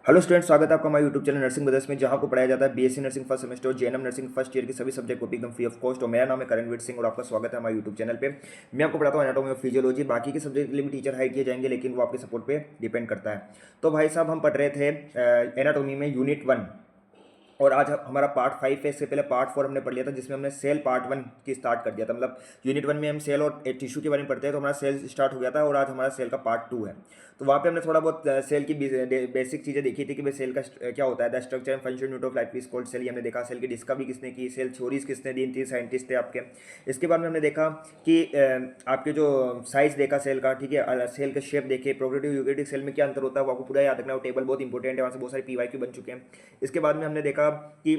Hello student, स्वागत है आपका हमारे यूट्यूब चैनल नर्सिंग ब्रदर्स में, जहां आपको पढ़ाया जाता है बीएससी नर्सिंग फर्स्ट सेमेस्टर और जेएनएम नर्सिंग फर्स्ट ईयर के सभी सब्जेक्ट को एकदम फ्री ऑफ कॉस्ट। और मेरा नाम है करणवीर सिंह और आपका स्वागत है हमारे यूट्यूब चैनल पे। मैं आपको पढ़ाता हूँ एनाटॉमी और फिजियोलॉजी। बाकी के सब्जेक्ट के लिए भी टीचर हायर किए जाएंगे, लेकिन वो आपके सपोर्ट पे डिपेंड करता है। तो भाई साहब, हम पढ़ रहे थे एनाटॉमी में यूनिट 1, और आज हमारा पार्ट 5 है। इससे पहले पार्ट 4 हमने पढ़ लिया था, जिसमें हमने सेल पार्ट 1 की स्टार्ट कर दिया था। मतलब यूनिट 1 में हम सेल और टिश्यू के बारे में पढ़ते हैं, तो हमारा सेल स्टार्ट हो गया था, और आज हमारा सेल का पार्ट 2 है। तो वहाँ पे हमने थोड़ा बहुत सेल की बेसिक चीज़ें देखी थी कि भाई सेल का क्या होता है। The structure and function unit of life is called cell, ये हमने देखा। सेल की डिस्कवरी किसने की, सेल थ्योरीज किसने दी थी, साइंटिस्ट थे आपके। इसके बाद में हमने देखा कि आपके जो साइज देखा सेल का, ठीक है, सेल का शेप देखे, प्रोग्रेटिव यूकेरियोटिक सेल में क्या अंतर होता है वो आपको पूरा याद रखना। वो टेबल बहुत इंपॉर्टेंट है, वहाँ से बहुत सारे पीवाईक्यू बन चुके हैं। इसके बाद में हमने देखा कि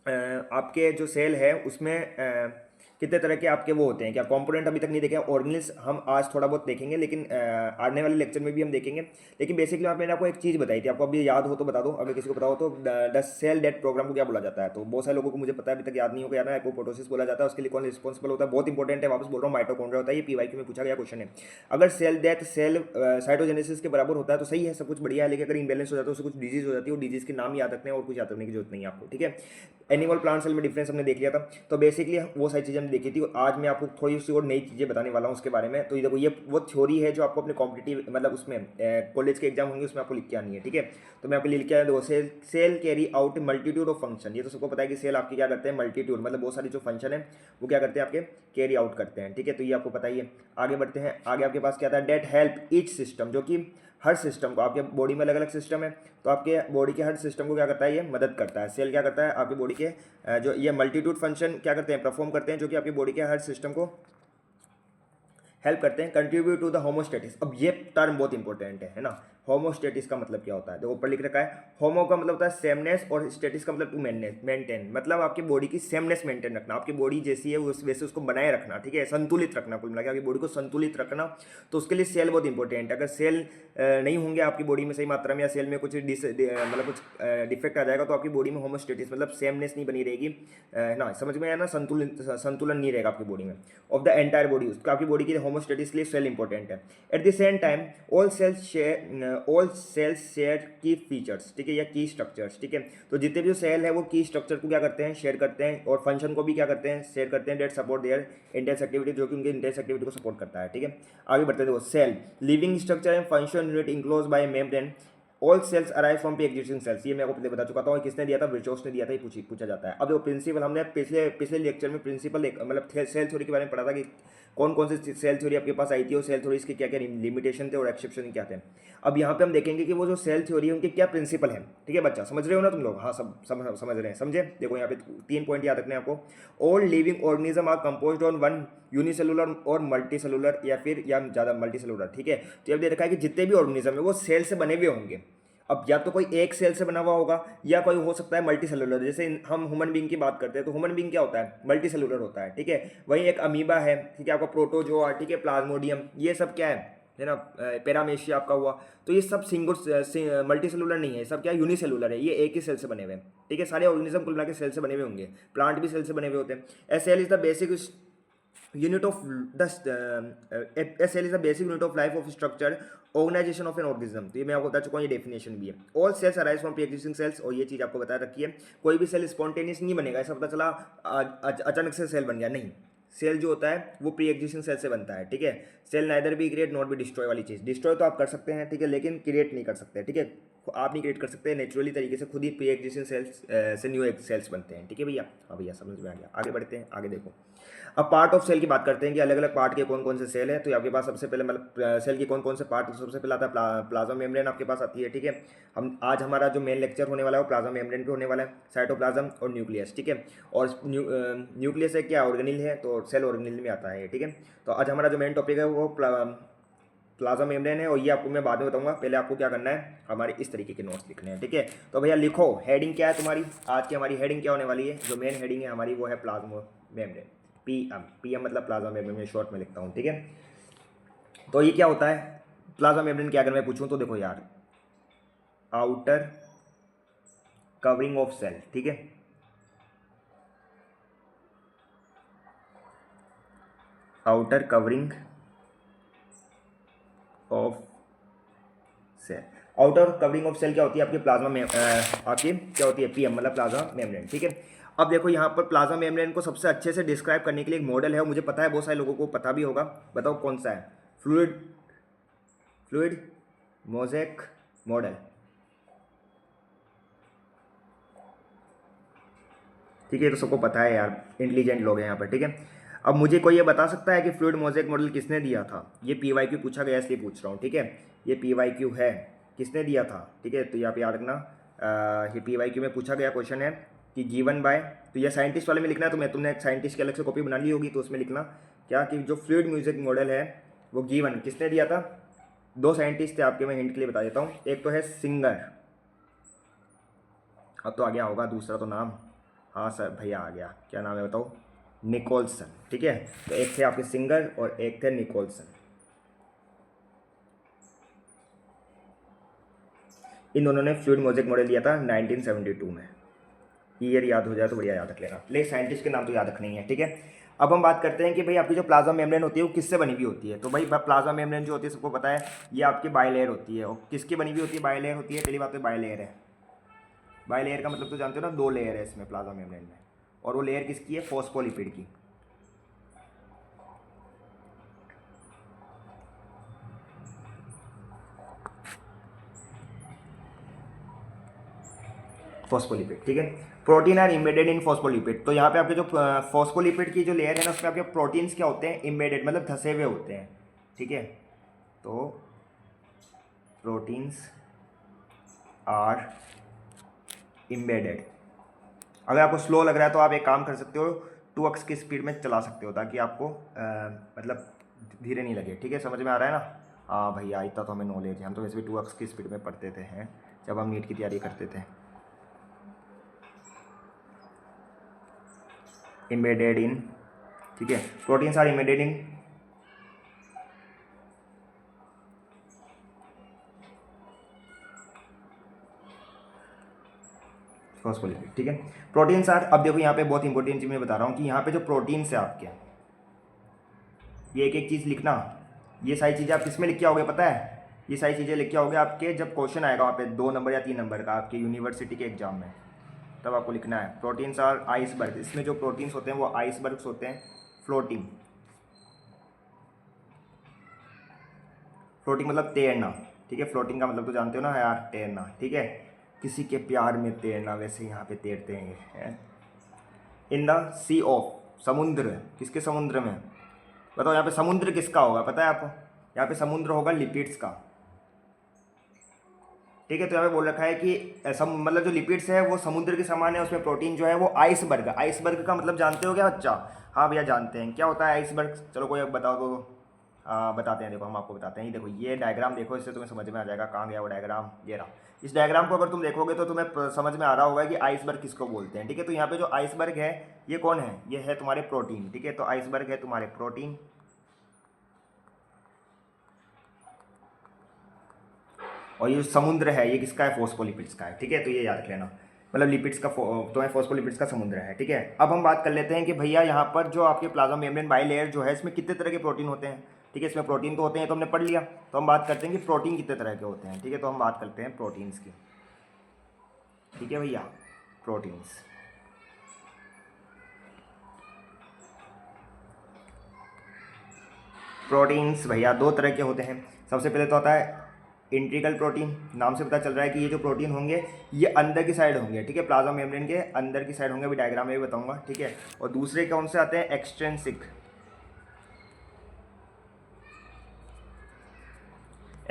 आपके जो सेल है उसमें कितने तरह के आपके वो होते हैं, क्या कंपोनेंट अभी तक नहीं देखे। ऑर्गेनिल्स हम आज थोड़ा बहुत देखेंगे, लेकिन आने वाले लेक्चर में भी हम देखेंगे। लेकिन बेसिकली आप मैंने आपको एक चीज़ बताई थी, आपको अभी याद हो तो बता दो, अगर किसी को पता हो तो। द सेल डेथ प्रोग्राम को क्या बोला जाता है? तो बहुत सारे लोगों को, मुझे पता है अभी तक याद नहीं होगा, याद है एपोप्टोसिस बोला जाता है। उसके लिए कौन रिस्पॉन्सिबल होता है? बहुत इंपॉर्टेंट है, वापस बोल रहा हूँ, माइटोकॉन्ड्रिया होता है। ये पीवाईक्यू में पूछा गया क्वेश्चन है। अगर सेल डेथ सेल साइटोजेनेसिस के बराबर होता है तो सही है, सब कुछ बढ़िया है। लेकिन अगर इम्बेलेंस हो जाता है, उससे कुछ डिजीज हो जाती है, और डिजीज के नाम याद रखने और कुछ याद रखने की जरूरत नहीं है आपको, ठीक है। एनिमल प्लांट सेल में डिफरेंस हमने देख लिया था। तो बेसिकली वो सारी चीज़ें हमने देखी थी, और आज मैं आपको थोड़ी सी और नई चीज़ें बताने वाला हूँ उसके बारे में। तो ये देखो, ये वो थ्योरी है जो आपको अपने कॉम्पिटिटिव, मतलब उसमें कॉलेज के एग्जाम होंगे, उसमें आपको लिख के आनी है, ठीक है। तो मैं आपको लिख के आया, देखो, cell carry out multitude of function. ये तो सबको पता है कि सेल आपकी क्या करते हैं, मल्टीट्यूड, मतलब बहुत सारी जो फंक्शन है वो क्या करते हैं, आपके कैरी आउट करते हैं, ठीक है। तो ये आपको पता ही है। आगे बढ़ते हैं, आगे आपके पास क्या था, डेट हेल्प ईच सिस्टम, जो कि हर सिस्टम को, आपके बॉडी में अलग अलग सिस्टम है, तो आपके बॉडी के हर सिस्टम को क्या करता है, ये मदद करता है। सेल क्या करता है, आपकी बॉडी के जो ये मल्टीट्यूड फंक्शन क्या करते हैं, परफॉर्म करते हैं, जो कि आपकी बॉडी के हर सिस्टम को हेल्प करते हैं। Contribute to the homeostasis. अब ये टर्म बहुत इंपॉर्टेंट है ना। होमोस्टेटिस का मतलब क्या होता है, तो ऊपर लिख रखा है। होमो का मतलब होता है सेमनेस, और स्टेटिस का मतलब टू मेंटेन, मतलब आपकी बॉडी की सेमनेस मेंटेन रखना, आपकी बॉडी जैसी है उस वैसे उसको बनाए रखना, ठीक है, संतुलित रखना। कुल मिला के आपकी बॉडी को संतुलित रखना, तो उसके लिए सेल बहुत इंपॉर्टेंट है। अगर सेल नहीं होंगे आपकी बॉडी में सही मात्रा में, या सेल में कुछ मतलब कुछ डिफेक्ट आ जाएगा, तो आपकी बॉडी में होमोस्टेटिस मतलब सेमनेस नहीं बनी रहेगी, ना, समझ में आया ना, संतुलन नहीं रहेगा आपकी बॉडी में ऑफ द एंटायर बॉडी। आपकी बॉडी की होमोस्टेटिस के लिए सेल इंपॉर्टेंट है। At the same time all cells share key features, ठीक है, या की स्ट्रक्चर्स, ठीक है। तो जितने भी जो सेल है वो की स्ट्रक्चर को क्या करते हैं, शेयर करते हैं, और फंक्शन को भी क्या करते हैं, शेयर करते हैं। That support their intense activity, जो कि उनके इंटेंस एक्टिविटी को सपोर्ट करता है, ठीक है। आगे बढ़ते हैं, cell living structure and function unit enclose by membrane. All cells arrive from pre existing cells, ये मैं आपको पहले बता चुका था। किसने दिया था, विर्चोस ने दिया था, ये पूछा जाता है। अब वो प्रिंसिपल हमने पिछले पिछले लेक्चर में प्रिंसिपल मतलब सेल थ्योरी के बारे में पढ़ा था कि कौन कौन से सेल थ्योरी आपके पास आई थी, और सेल थ्योरीज के क्या क्या लिमिटेशन थे और एक्सेप्शन क्या थे। अब यहाँ पे हम देखेंगे कि वो जो सेल थ्योरी है उनके क्या प्रिंसिपल है, ठीक है बच्चा, समझ रहे हो ना तुम लोग? हाँ, सब समझ रहे हैं, समझे। देखो यहाँ पे 3 पॉइंट याद रखने हैं आपको। All living organism are composed on one unicellular और मल्टी सेलुलर, या फिर या ज़्यादा मल्टी सेलुलर, ठीक है। तो ये दे रखा है कि जितने भी ऑर्गेनिज्म है वो सेल से बने हुए होंगे। अब या तो कोई एक सेल से बना हुआ होगा, या कोई हो सकता है मल्टी सेलुलर। जैसे हम ह्यूमन बींग की बात करते हैं, तो ह्यूमन बींग क्या होता है, मल्टी सेलुलर होता है, ठीक है। वहीं एक अमीबा है, ठीक है, आपका प्रोटोजोआ, ठीक है, प्लाज्मोडियम, ये सब क्या है ना, पैरामेशिया आपका हुआ। तो ये सब सिंगल मल्टी सेलुलर नहीं है, सब क्या यूनिसेलुलर है, ये एक ही सेल से बने हुए हैं, ठीक है। सारे ऑर्गेनिज्म कुल मिला के सेल से बने हुए होंगे, प्लांट भी सेल से बने हुए होते हैं। A cell is the basic unit of the a cell is the basic unit of life of structure organisation of an organism. तो ये मैं आपको बता चुका हूँ, ये डेफिनेशन भी है। All cells arise from pre existing cells, और ये चीज़ आपको बता रखी है। कोई भी सेल स्पॉन्टेनियस नहीं बनेगा, ऐसा पता चला अचानक से सेल बन गया, नहीं। सेल जो होता है वो प्री एग्जिस्टिंग सेल से बनता है, ठीक है। Cell neither be create not be destroy वाली चीज़, डिस्ट्रॉय तो आप कर सकते हैं, ठीक है, लेकिन क्रिएट नहीं कर सकते, ठीक है। आप नहीं क्रिएट कर सकते, नेचुरली तरीके से खुद ही प्री एग्जिस्टिंग सेल्स से न्यू सेल्स बनते हैं, ठीक है भैया। हाँ भैया, समझ में आ गया। आगे बढ़ते हैं, आगे देखो। अब पार्ट ऑफ सेल की बात करते हैं कि अलग अलग पार्ट के कौन कौन से सेल है। तो आपके पास सबसे पहले मतलब सेल के कौन कौन से पार्ट, सबसे पहले आता है प्लाज्मा मेम्ब्रेन आपके पास आती है, ठीक है। हम आज हमारा जो मेन लेक्चर होने वाला है वो प्लाज्मा मेम्ब्रेन पे होने वाला है, साइटोप्लाज्म और न्यूक्लियस, ठीक है। और न्यूक्लियस है क्या, ऑर्गेनिल है, तो सेल ऑर्गेनिल में आता है, ठीक है। तो आज हमारा जो मेन टॉपिक है वो प्लाज्मा मेम्ब्रेन है, और ये आपको मैं बाद में बताऊंगा। पहले आपको क्या करना है, हमारे इस तरीके के नोट्स लिखने हैं, ठीक है। तो भैया लिखो, हेडिंग क्या है तुम्हारी आज की, हमारी हेडिंग क्या होने वाली है, जो मेन हेडिंग है हमारी वो है प्लाज्मा मेम्ब्रेन, पीएम मतलब प्लाज्मा मेम्ब्रेन में शॉर्ट में लिखता हूँ, ठीक है। तो ये क्या होता है प्लाज्मा मेम्ब्रेन क्या, अगर मैं पूछूं तो देखो यार, आउटर कवरिंग ऑफ सेल, ठीक है, outer covering of cell. Outer covering of cell क्या होती है आपकी प्लाज्मा में आपकी क्या होती है पीएम मतलब प्लाज्मा मेम्ब्रेन। ठीक है, अब देखो यहाँ पर प्लाज्मा मेम्ब्रेन को सबसे अच्छे से डिस्क्राइब करने के लिए एक मॉडल है, मुझे पता है बहुत सारे लोगों को पता भी होगा, बताओ कौन सा है? Fluid fluid mosaic model. ठीक है, तो सबको पता है यार, इंटेलिजेंट लोग हैं यहाँ पर। ठीक है, अब मुझे कोई ये बता सकता है कि फ्लूइड मोज़ेक मॉडल किसने दिया था? ये PYQ पूछा गया इसलिए पूछ रहा हूँ। ठीक है, ये PYQ है, किसने दिया था? ठीक है, तो यहाँ पे याद रखना ये PYQ में पूछा गया क्वेश्चन है कि गिवन बाय, तो ये साइंटिस्ट वाले में लिखना है, तो मैं तुमने एक साइंटिस्ट की अलग से कॉपी बना ली होगी, तो उसमें लिखना क्या कि जो फ्लूइड म्यूजिक मॉडल है वो गिवन किसने दिया था? दो साइंटिस्ट थे आपके, मैं हिंट के लिए बता देता हूँ। एक तो है सिंगर, अब तो आ गया होगा दूसरा तो नाम, हाँ सर भैया आ गया, क्या नाम है बताओ? निकोलसन। ठीक है, तो एक थे आपके सिंगर और एक थे निकोलसन। इन दोनों ने फ्लूइड म्यूजिक मॉडल दिया था 1972 में। ईयर याद हो जाए तो बढ़िया याद रख लेना, लेकिन साइंटिस्ट के नाम तो याद रखने ही है। ठीक है, अब हम बात करते हैं कि भाई आपकी जो प्लाज्मा मेम्ब्रेन होती है वो किससे बनी हुई होती है। तो भाई प्लाज्मा मेम्ब्रेन जो होती है सबको पता है, ये आपकी बाइलेयर होती है। और किसकी बनी हुई होती है? बाइलेयर होती है। पहली बात तो बाइलेयर है, बाइलेयर का मतलब तो जानते हो ना, दो लेयर है इसमें प्लाज्मा मेम्ब्रेन में, और वो लेयर किसकी है? फॉस्फोलिपिड की। फॉस्फोलिपिड। ठीक है, protein are embedded in phospholipid. तो यहाँ पे आपके जो फॉस्फोलिपिड की जो लेयर है ना, उसमें आपके प्रोटीन्स क्या होते हैं? इम्बेडेड मतलब धसे हुए होते हैं। ठीक है, तो प्रोटीन्स आर इम्बेडेड। अगर आपको स्लो लग रहा है तो आप एक काम कर सकते हो, 2x की स्पीड में चला सकते हो, ताकि आपको मतलब धीरे नहीं लगे। ठीक है, समझ में आ रहा है ना? हाँ भैया, इतना तो हमें नॉलेज है, हम तो वैसे भी 2x की स्पीड में पढ़ते थे हैं जब हम नीट की तैयारी करते थे। इम्बेडेड इन, ठीक है, proteins are embedded in phospholipid. ठीक है, प्रोटीन्स आर, अब देखो यहाँ पे बहुत इंपॉर्टेंट चीज़ मैं बता रहा हूँ कि यहाँ पे जो प्रोटीन्स है आपके, ये एक एक चीज़ लिखना। ये सारी चीज़ें आप किसमें लिख के आओगे पता है? ये सारी चीज़ें लिख के आओगे आपके जब क्वेश्चन आएगा वहाँ पे 2 नंबर या 3 नंबर का आपके यूनिवर्सिटी के एग्जाम में, तब आपको लिखना है प्रोटीन्स आर आइसबर्ग। इसमें जो प्रोटीन्स होते हैं वो आइसबर्ग्स होते हैं, फ्लोटिंग। फ्लोटिंग मतलब तैरना। ठीक है, फ्लोटिंग का मतलब तो जानते हो ना यार, तैरना। ठीक है, किसी के प्यार में तैरना, वैसे यहाँ पे तैरते हैं। इन द सी ऑफ, समुद्र, किसके समुद्र में? बताओ यहाँ पे समुद्र किसका होगा पता है आपको? यहाँ पे समुद्र होगा लिपिड्स का। ठीक है, तो यहाँ पे बोल रखा है कि मतलब जो लिपिड्स है वो समुद्र के समान है, उसमें प्रोटीन जो है वो आइसबर्ग। आइसबर्ग का मतलब जानते हो क्या बच्चा? हाँ भैया जानते हैं, क्या होता है आइसबर्ग? चलो कोई अब बताओ तो। बताते हैं, देखो हम आपको बताते हैं। ये देखो, ये डायग्राम देखो, इससे तुम्हें समझ में आ जाएगा। कहाँ गया वो डायग्राम? ये रहा। इस डायग्राम को अगर तुम देखोगे तो तुम्हें समझ में आ रहा होगा कि आइसबर्ग किसको बोलते हैं। ठीक है, तो यहाँ पे जो आइसबर्ग है ये कौन है? ये है तुम्हारे प्रोटीन। ठीक है, तो आइसबर्ग है तुम्हारे प्रोटीन, और ये जो समुद्र है ये किसका है? फॉस्फोलिपिड्स का है। ठीक है, तो ये याद रख लेना, मतलब लिपिड्स का तो है, फॉस्फोलिपिड्स का समुद्र है। ठीक है, अब हम बात कर लेते हैं कि भैया यहाँ पर जो आपके प्लाज्मा मेम्ब्रेन बाइलेयर जो है इसमें कितने तरह के प्रोटीन होते हैं। ठीक है, इसमें प्रोटीन तो होते हैं, तो हमने पढ़ लिया। तो हम बात करते हैं कि प्रोटीन कितने तरह के होते हैं। ठीक है, तो हम बात करते हैं प्रोटीन्स की। ठीक है भैया, प्रोटीन्स, प्रोटीन्स भैया दो तरह के होते हैं। सबसे पहले तो होता है इंट्रिकल प्रोटीन, नाम से पता चल रहा है कि ये जो प्रोटीन होंगे ये अंदर की साइड होंगे। ठीक है, प्लाज्मा मेम्ब्रेन के अंदर की साइड होंगे, अभी डायग्राम में भी बताऊंगा। ठीक है, और दूसरे कौन से आते हैं? एक्सट्रेंसिक।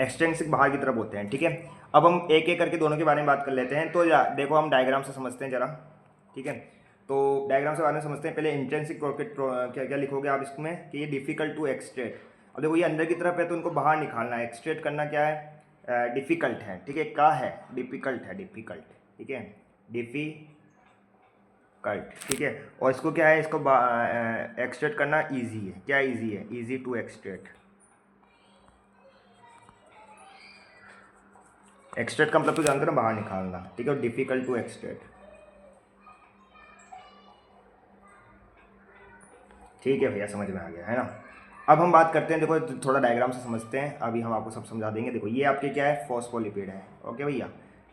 एक्सट्रेंसिक बाहर की तरफ होते हैं। ठीक है, अब हम एक एक करके दोनों के बारे में बात कर लेते हैं। तो देखो हम डायग्राम से समझते हैं जरा। ठीक है, तो डायग्राम से बारे में समझते हैं। पहले इंट्रेंसिक प्रोकेट क्या क्या लिखोगे आप इसमें कि ये डिफिकल्ट टू एक्सट्रेट। अब देखो ये अंदर की तरफ है तो उनको बाहर निकालना है, एक्सट्रेट करना क्या है? डिफिकल्ट है। ठीक है, का है? डिफिकल्ट है, डिफिकल्ट। ठीक है, डिफिकल्ट। ठीक है, और इसको क्या है? इसको एक्सट्रेट करना ईजी है। क्या ईजी है? Easy to एक्सट्रेट। एक्सट्रेट का मतलब तो जानते हो ना, बाहर निकालना। ठीक है, डिफिकल्ट टू एक्सट्रेट। ठीक है भैया, समझ में आ गया है ना? अब हम बात करते हैं, देखो थोड़ा डायग्राम से समझते हैं, अभी हम आपको सब समझा देंगे। देखो ये आपके क्या है, फॉस्फोलिपिड है, ओके भैया,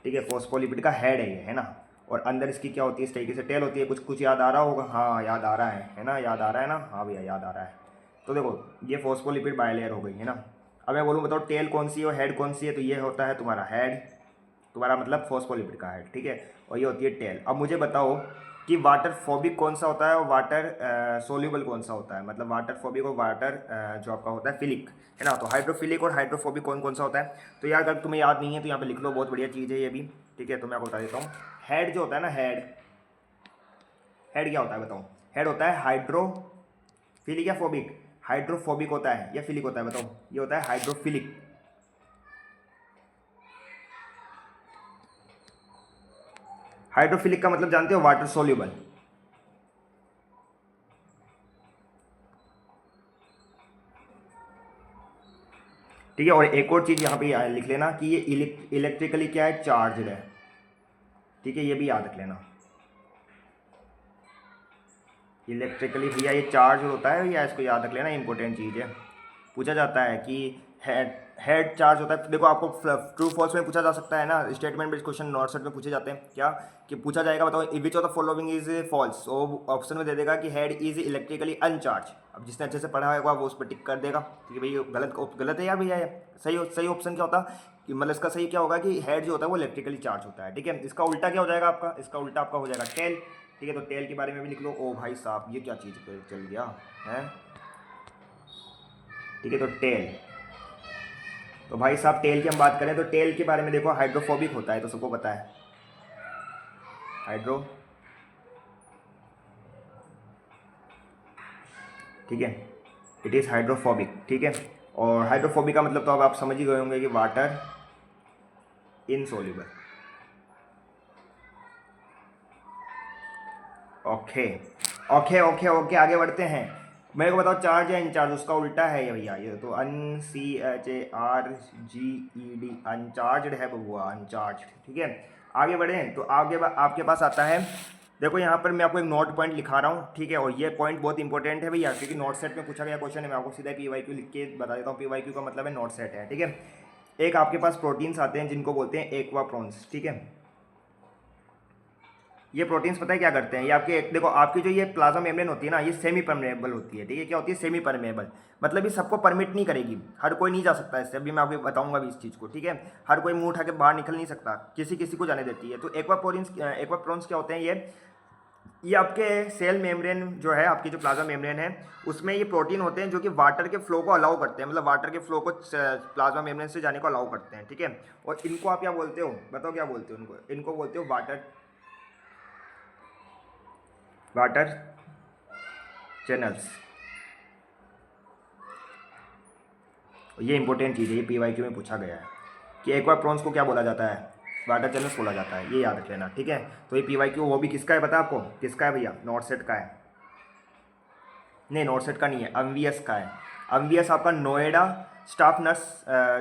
ठीक है। फॉस्फोलिपिड का हेड है ये, है ना। और अंदर इसकी क्या होती है, इस तरीके से टेल होती है। कुछ कुछ याद आ रहा होगा, हाँ याद आ रहा है ना, याद आ रहा है ना, हाँ भैया याद आ रहा है। तो देखो ये फॉस्फोलिपिड बायलेयर हो गई, है ना। अब मैं बोलूँ बताओ टेल कौन सी है और हेड कौन सी है, तो ये होता है तुम्हारा हेड, तुम्हारा मतलब फॉस्फोलिपिड का हेड, ठीक है। और ये होती है टेल। अब मुझे बताओ कि वाटर फोबिक कौन सा होता है और वाटर सोल्यूबल कौन सा होता है, मतलब वाटर फोबिक और वाटर जो आपका होता है फिलिक, है ना। तो हाइड्रोफिलिक और हाइड्रोफोबिक कौन कौन सा होता है। तो यार अगर तुम्हें याद नहीं है तो यहाँ पे लिख लो, बहुत बढ़िया चीज़ है ये भी, ठीक है। तो मैं आपको बता देता हूँ। हेड जो होता है ना, हेड, हेड क्या होता है बताओ। हेड होता है हाइड्रोफिलिक या फोबिक, हाइड्रोफोबिक होता है या फिलिक होता है बताओ। ये होता है हाइड्रोफिलिक। हाइड्रोफिलिक का मतलब जानते हो, वाटर सोल्यूबल। ठीक है। और एक और चीज़ यहाँ पे लिख लेना कि ये इलेक्ट्रिकली क्या है, चार्ज है, ठीक है। ये भी याद रख लेना, इलेक्ट्रिकली भैया ये चार्ज होता है भैया, इसको याद रख लेना, इंपॉर्टेंट चीज़ है। पूछा जाता है कि हेड हेड चार्ज होता है। देखो आपको ट्रू फॉल्स में पूछा जा सकता है ना, statement based question not set में पूछे जाते हैं क्या, कि पूछा जाएगा बताओ which of the following is false, तो ऑप्शन में दे देगा कि हेड इज इलेक्ट्रिकली अनचार्ज। अब जिसने अच्छे से पढ़ा होगा वो उस पर टिक कर देगा कि भाई गलत गलत है यार भैया ये। सही ऑप्शन क्या होता कि मतलब इसका सही क्या होगा कि हेड जो होता है वो इलेक्ट्रिकली चार्ज होता है, ठीक है। इसका उल्टा क्या हो जाएगा आपका, इसका उल्टा आपका हो जाएगा टेल, ठीक है। तो टेल के बारे में भी लिख लो। ओ भाई साहब ये क्या चीज़ चल गया है, ठीक है। तो टेल, तो भाई साहब टेल की हम बात करें तो टेल के बारे में देखो, हाइड्रोफोबिक होता है, तो सबको पता है हाइड्रो, ठीक है। इट इज़ हाइड्रोफोबिक, ठीक है। और हाइड्रोफोबिक का मतलब तो अब आप समझ ही गए होंगे कि water insoluble, okay okay okay okay. आगे बढ़ते हैं। मेरे को बताओ चार्ज या इंचार्ज, उसका उल्टा है ये भैया, ये तो UNCHARGED, अनचार्ज है बबुआ, अनचार्ज, ठीक है। आगे बढ़ें तो आगे आपके पास आता है, देखो यहाँ पर मैं आपको एक नोट पॉइंट लिखा रहा हूँ, ठीक है। और ये पॉइंट बहुत इंपॉर्टेंट है भैया, क्योंकि नोट सेट में पूछा गया क्वेश्चन है। मैं आपको सीधा PYQ लिख के बता देता हूँ, PYQ का मतलब है नोट सेट है, ठीक है। एक आपके पास प्रोटीन्स आते हैं जिनको बोलते हैं एक्वाप्रॉन्स, ठीक है। ये प्रोटीन्स पता है क्या करते हैं, ये आपके देखो आपकी जो ये प्लाज्मा मेम्ब्रेन होती है ना, ये सेमी परमेबल होती है, ठीक है। क्या होती है, सेमी परमेबल, मतलब ये सबको परमिट नहीं करेगी, हर कोई नहीं जा सकता इससे। अभी मैं आपको बताऊंगा भी इस चीज़ को, ठीक है। हर कोई मुंह उठा के बाहर निकल नहीं सकता, किसी किसी को जाने देती है। तो एक्वाप्रॉन्स क्या होते हैं, ये आपके सेल मेम्ब्रेन जो है, आपकी जो प्लाज्मा मेम्ब्रेन है, उसमें ये प्रोटीन होते हैं जो कि वाटर के फ्लो को अलाउ करते हैं, मतलब वाटर के फ्लो को प्लाज्मा मेम्ब्रेन से जाने को अलाउ करते हैं, ठीक है। और इनको आप क्या बोलते हो बताओ, क्या बोलते हो इनको, इनको बोलते हो वाटर, वाटर चैनल्स। ये इंपॉर्टेंट चीज़ है, ये PYQ में पूछा गया है कि एक्वाप्रॉन्स को क्या बोला जाता है, वाटर चैनल्स बोला जाता है, ये याद रख लेना, ठीक है। तो ये PYQ वो भी किसका है पता है आपको, किसका है भैया, नॉट सेट का है। नहीं नॉट सेट का नहीं है, MVS का है। MVS आपका नोएडा स्टाफ नर्स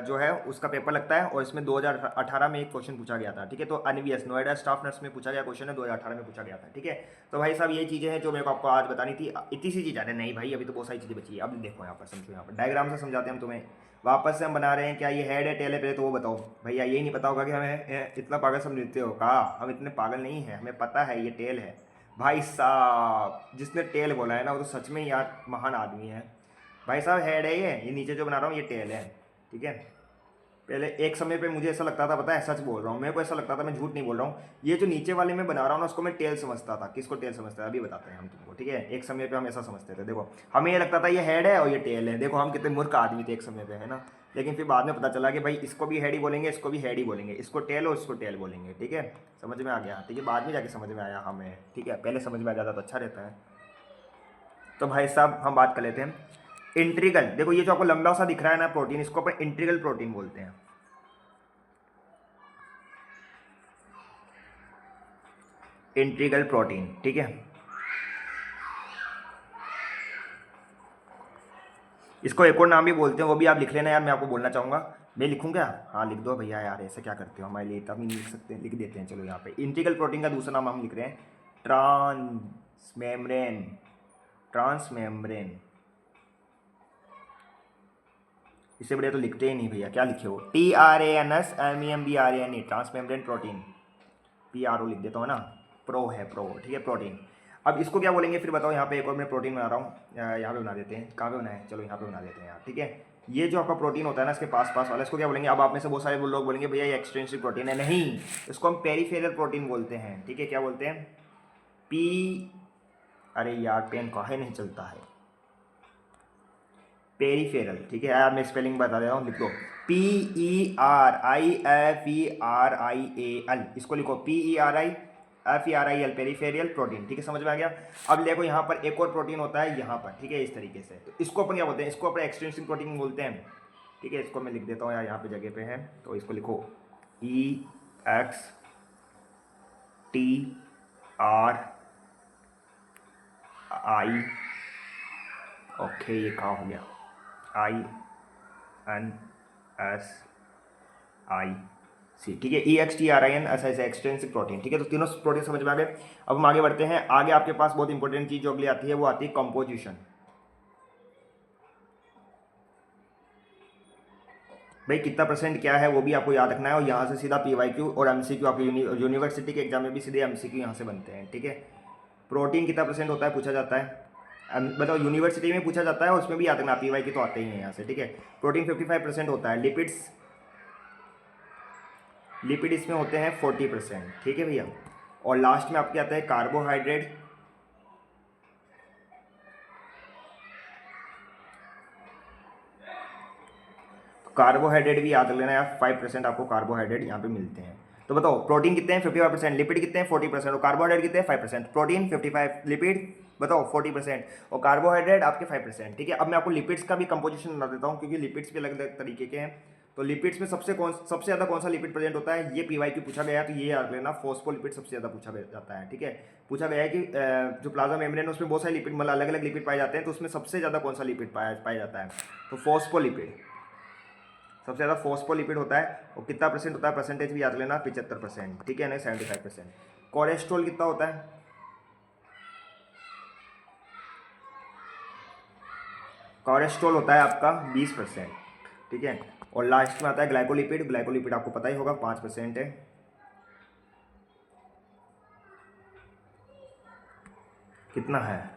जो है उसका पेपर लगता है, और इसमें 2018 में एक क्वेश्चन पूछा गया था, ठीक है। तो NVS नोएडा स्टाफ नर्स में पूछा गया क्वेश्चन है, 2018 में पूछा गया था, ठीक है। तो भाई साहब ये चीज़ें हैं जो मेरे को आपको आज बतानी थी। इतनी सी चीज़ आ रही नहीं भाई, अभी तो बहुत सारी चीज़ें बची है। अब देखो यहाँ पर समझो, यहाँ पर डायग्राम से समझाते हैं हम तुम्हें, वापस से हम बना रहे हैं। क्या ये हेड है टेल है, पहले तो वो बताओ भैया। यही नहीं पता होगा कि हमें इतना पागल समझते हो, कहा हम इतने पागल नहीं हैं, हमें पता है ये टेल है। भाई साहब जिसने टेल बोला है ना वो तो सच में यार महान आदमी है। भाई साहब हेड है ये नीचे जो बना रहा हूँ ये टेल है, ठीक है। पहले एक समय पे मुझे ऐसा लगता था, पता है सच बोल रहा हूँ, मेरे को ऐसा लगता था, मैं झूठ नहीं बोल रहा हूँ, ये जो नीचे वाले में बना रहा हूँ ना उसको मैं टेल समझता था। किसको टेल समझता है अभी बताते हैं हम तुमको, ठीक है। एक समय पे हम ऐसा समझते थे, देखो हमें ये लगता था ये हेड है और ये टेल है। देखो हम कितने मूर्ख आदमी थे एक समय पे, है ना। लेकिन फिर बाद में पता चला कि भाई इसको भी हेड ही बोलेंगे, इसको भी हेड ही बोलेंगे, इसको टेल और इसको टेल बोलेंगे, ठीक है। समझ में आ गया, ठीक है। बाद में जाके समझ में आया हमें, ठीक है। पहले समझ में आ जाता तो अच्छा रहता है। तो भाई साहब हम बात कर लेते हैं इंट्रीगल। देखो ये जो आपको लंबा सा दिख रहा है ना प्रोटीन, इसको अपन इंट्रीगल प्रोटीन बोलते हैं, इंट्रीगल प्रोटीन, ठीक है। इसको एक और नाम भी बोलते हैं, वो भी आप लिख लेना यार, मैं आपको बोलना चाहूँगा। मैं लिखूँ क्या, हाँ लिख दो भैया यार, ऐसे क्या करते हो हमारे लिए, तब नहीं लिख सकते, लिख देते हैं। चलो यहाँ पे इंट्रीगल प्रोटीन का दूसरा नाम हम लिख रहे हैं ट्रांसमेम्ब्रेन, ट्रांसमेम्ब्रेन, इससे बढ़िया तो लिखते ही नहीं भैया, क्या लिखे हो, TRANSMEMBRANE ट्रांसमेम्ब्रेन प्रोटीन, PRO लिख देता हूँ ना, प्रो है प्रो, ठीक है प्रोटीन। अब इसको क्या बोलेंगे फिर बताओ, यहाँ पे एक और मैं प्रोटीन बना रहा हूँ, यहाँ पे बना देते हैं, कहाँ पे बनाए, चलो यहाँ पे बना देते हैं यार, ठीक है। ये जो आपका प्रोटीन होता है ना, इसके पास पास वाला, इसको क्या बोलेंगे। अब आप में से बहुत सारे लोग बोलेंगे भैया ये एक्सट्रिंसिक प्रोटीन है, नहीं, इसको हम पेरीफेरल प्रोटीन बोलते हैं, ठीक है। क्या बोलते हैं, पी, अरे यार पेन काहे नहीं चलता है, पेरीफेरल, ठीक है यार, मैं स्पेलिंग बता दे रहा हूँ, लिख लो PERIFERIAL, इसको लिखो PERIFERIL, पेरीफेरियल प्रोटीन, ठीक है, समझ में आ गया। अब देखो यहाँ पर एक और प्रोटीन होता है यहाँ पर, ठीक है, इस तरीके से, तो इसको अपन क्या बोलते हैं, इसको अपन एक्सट्रिंसिक प्रोटीन बोलते हैं, ठीक है। इसको मैं लिख देता हूँ यार, यहाँ पे जगह पे है, तो इसको लिखो EXTRI, ओके ये कहाँ हो गया, INSIC, ठीक है, EXTRIN ऐसा ऐसा एक्सट्रिंसिक प्रोटीन, ठीक है। तो तीनों प्रोटीन समझ में आ गए। अब हम आगे बढ़ते हैं। आगे आपके पास बहुत इंपॉर्टेंट चीज जो अगली आती है, वो आती है कंपोजिशन। भाई कितना परसेंट क्या है वो भी आपको याद रखना है, और यहाँ से सीधा PYQ और MCQ आपके यूनिवर्सिटी के एग्जाम में भी सीधे MCQ यहाँ से बनते हैं, ठीक है। प्रोटीन कितना परसेंट होता है पूछा जाता है, मतलब यूनिवर्सिटी में पूछा जाता है, और उसमें भी याद रखना, PYQ तो आते ही हैं यहाँ से, ठीक है। प्रोटीन 55% होता है। लिपिड इसमें होते हैं 40%, ठीक है भैया। और लास्ट में आपके आता है कार्बोहाइड्रेट, कार्बोहाइड्रेट भी याद लेना यार, 5% आपको कार्बोहाइड्रेट यहाँ पे मिलते हैं। तो बताओ प्रोटीन कितने हैं 55%, लिपिड कितने हैं 40%, और कार्बोहाइड्रेट कितने हैं 5%। प्रोटीन 55, लिपिड बताओ 40%, और कार्बोहाइड्रेट आपके 5%, ठीक है। अब मैं आपको लिपिड्स का भी कंपोजिशन बता देता हूँ, क्योंकि लिपिड्स भी अलग अलग तरीके के हैं। तो लिपिड्स में सबसे ज़्यादा कौन सा लिपिड प्रेजेंट होता है, ये PYQ पूछा गया है, तो ये याद लेना, फॉस्फोलिपिड सबसे ज़्यादा पूछा जाता है, ठीक है। पूछा गया है कि जो प्लाज्मा मेम्ब्रेन है उसमें बहुत सारे लिपिड, मतलब अलग अलग लिपिड पाए जाते हैं, तो उसमें सबसे ज़्यादा कौन सा लिपिड पाया जाता है, तो फॉस्फोलिपिड सबसे ज़्यादा फॉस्फोलिपिड होता है। और कितना परसेंट होता है, परसेंटेज भी याद लेना, 75%, ठीक है, नहीं 75%। कोलेस्ट्रॉल कितना होता है, कोलेस्ट्रॉल होता है आपका 20%, ठीक है। और लास्ट में आता है ग्लाइकोलिपिड, ग्लाइकोलिपिड आपको पता ही होगा 5% है, कितना है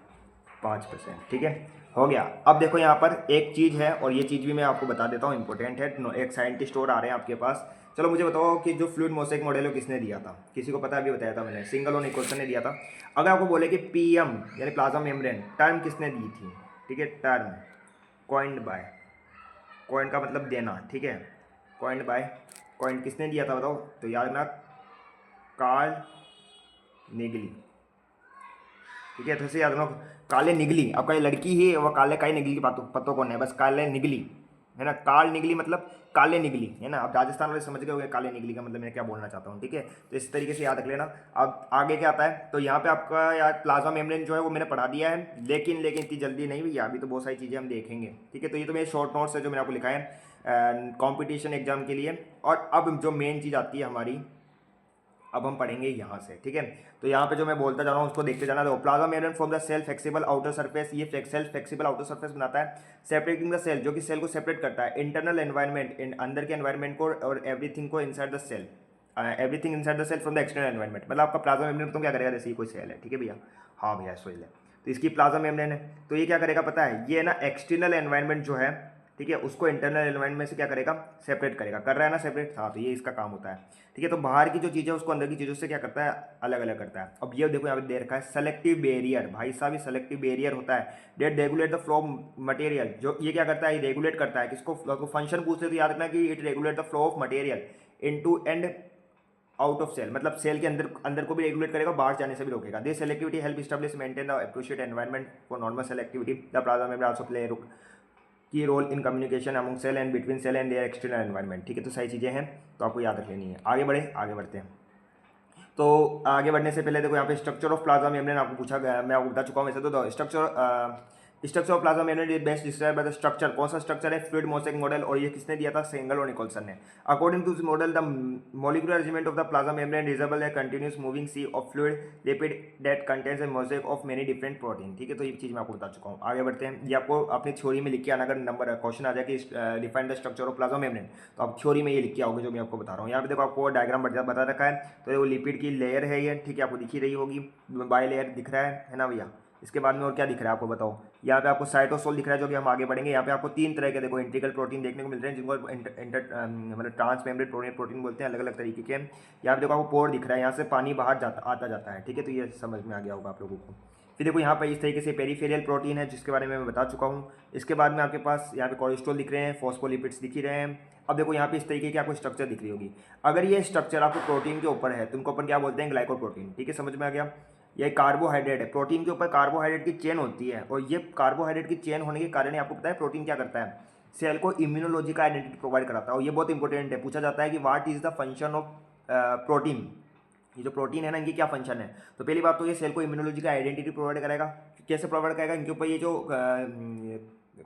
5%, ठीक है, हो गया। अब देखो यहाँ पर एक चीज़ है, और ये चीज़ भी मैं आपको बता देता हूँ, इंपॉर्टेंट है। एक साइंटिस्ट और आ रहे हैं आपके पास। चलो मुझे बताओ कि जो फ्लूइड मोसेक मॉडल है किसने दिया था, किसी को पता है, अभी बताया था मैंने, सिंगल और निकोलसन ने दिया था। अगर आपको बोले कि PM यानी प्लाज्मा मेम्ब्रेन टर्म किसने दी थी, ठीक है, टर्म कॉइंड बाय, कॉइंड का मतलब देना, ठीक है, कॉइंड बाय, कॉइंड किसने दिया था बताओ, तो याद रखना कार्ल निगली, ठीक है। तो इसे याद रखो काले निगली, आपका ये लड़की ही वो काले काई निगली की पत्तों कौन है, बस काले निगली है ना, काल निगली मतलब काले निगली है ना। अब राजस्थान वाले समझ गए होंगे काले निगली का मतलब मैं क्या बोलना चाहता हूँ, ठीक है। तो इस तरीके से याद रख लेना। अब आगे क्या आता है, तो यहाँ पे आपका यार प्लाज्मा मेम्ब्रेन जो है वो मैंने पढ़ा दिया है, लेकिन इतनी जल्दी नहीं भैया, अभी तो बहुत सारी चीज़ें हम देखेंगे, ठीक है। तो ये तो मेरे शॉर्ट नोट्स है जो मैंने आपको लिखा है कॉम्पिटिशन एग्जाम के लिए। और अब जो मेन चीज़ आती है हमारी, अब हम पढ़ेंगे यहाँ से, ठीक है। तो यहाँ पे जो मैं बोलता जा रहा हूँ उसको देखते जाना। देखो plasma membrane from the cell flexible outer surface, ये सेल फ्लेक्सिबल आउटर सरफेस बनाता है, सेपरेटिंग द सेल, जो कि सेल को सेपरेट करता है, इंटरनल एनवायरनमेंट अंदर के एनवायरनमेंट को, और एवरीथिंग को inside the cell, everything inside the cell from the external environment. मतलब आपका प्लाज्मा मेम्ब्रेन तो क्या करेगा, जैसे ये कोई सेल है, ठीक है भैया, हाँ भैया सोइल है, तो इसकी प्लाज्मा मेम्ब्रेन है, तो ये क्या करेगा पता है, ये ना एक्सटर्नल एनवायरनमेंट जो है, ठीक है, उसको इंटरनल एनवायरनमेंट से क्या करेगा, सेपरेट करेगा, कर रहा है ना सेपरेट, हाँ, तो ये इसका काम होता है, ठीक है। तो बाहर की जो चीज़ है उसको अंदर की चीज़ों से क्या करता है, अलग अलग करता है। अब ये देखो यहाँ पे दे रखा है सेलेक्टिव बैरियर, भाई साहब ये सेलेक्टिव बैरियर होता है, that regulate the flow of material, जो ये क्या करता है, ये रेगुलेट करता है किसको, फंक्शन पूछते तो याद रखना कि it regulate the flow of material into and out of cell, मतलब सेल के अंदर को भी रेगुलेट करेगा, बाहर जाने से भी रोकेगा। This selectivity help establish maintain the appropriate environment for normal cell activity. The plasma membrane also play key role in communication among cell and between cell and their external environment, ठीक है। तो सही चीज़ें हैं, तो आपको याद रख लेनी है। आगे बढ़ते हैं। तो आगे बढ़ने से पहले देखो यहाँ पे स्ट्रक्चर ऑफ प्लाज्मा मेम्ब्रेन आपको पूछा गया, मैं आपको बता चुका हूँ वैसे तो structure structure of plasma membrane is best describe by the structure, कौन सा स्ट्रक्चर है? फ्लूइड मोसेक मॉडल, और ये किसने दिया था? सेंगल और निकोलसन ने। According to this model the molecular arrangement of the plasma membrane resemble है continuous moving sea of fluid lipid that contains a mosaic of many different protein. ठीक है, तो ये चीज़ मैं आपको बता चुका हूँ। आगे बढ़ते हैं, ये आपको अपनी थ्योरी में लिख के आना, अगर नंबर क्वेश्चन आ जाए कि define the structure of plasma membrane, तो आप थ्योरी में ये लिख के आओगे जो मैं आपको बता रहा हूँ। यहाँ पे देखो आपको डायग्राम बता रखा है, तो वो लिपिड की लेयर है ये, ठीक है, आपको दिख ही रही होगी, बाई लेयर दिख रहा है ना भैया। इसके बाद में और क्या दिख रहा है आपको बताओ? यहाँ पे आपको साइटोसोल दिख रहा है, जो कि हम आगे बढ़ेंगे। यहाँ पे आपको तीन तरह के देखो इंटीग्रल प्रोटीन देखने को मिल रहे हैं, जिनको मतलब ट्रांस मेम्ब्रेन प्रोटीन बोलते हैं, अलग अलग तरीके के। यहाँ पे देखो आपको पोर दिख रहा है, यहाँ से पानी बाहर आता जाता है, ठीक है, तो ये समझ में आ गया होगा आप लोगों को। फिर देखो यहाँ पे इस तरीके से पेरीफेरियल प्रोटीन है, जिसके बारे में मैं बता चुका हूँ। इसके बाद में आपके पास यहाँ पे कोलेस्ट्रॉल दिख रहे हैं, फॉस्फोलिपिड्स दिख ही रहे हैं। अब देखो यहाँ पे इस तरीके की आपको स्ट्रक्चर दिख रही होगी। अगर ये स्ट्रक्चर आपको प्रोटीन के ऊपर है तो उनको अपन क्या बोलते हैं? ग्लाइकोप्रोटीन। ठीक है, समझ में आ गया? ये कार्बोहाइड्रेट है, प्रोटीन के ऊपर कार्बोहाइड्रेट की चेन होती है, और ये कार्बोहाइड्रेट की चेन होने के कारण आपको पता है प्रोटीन क्या करता है? सेल को इम्यूनोलॉजी का आइडेंटिटी प्रोवाइड कराता है। और ये बहुत इंपॉर्टेंट है, पूछा जाता है कि what is the function of protein. ये जो प्रोटीन है ना, इनकी क्या फंक्शन है? तो पहली बात तो ये सेल को इम्यूनोलॉजी का आइडेंटिटी प्रोवाइड करेगा। कैसे प्रोवाइड करेगा? इनके ऊपर ये जो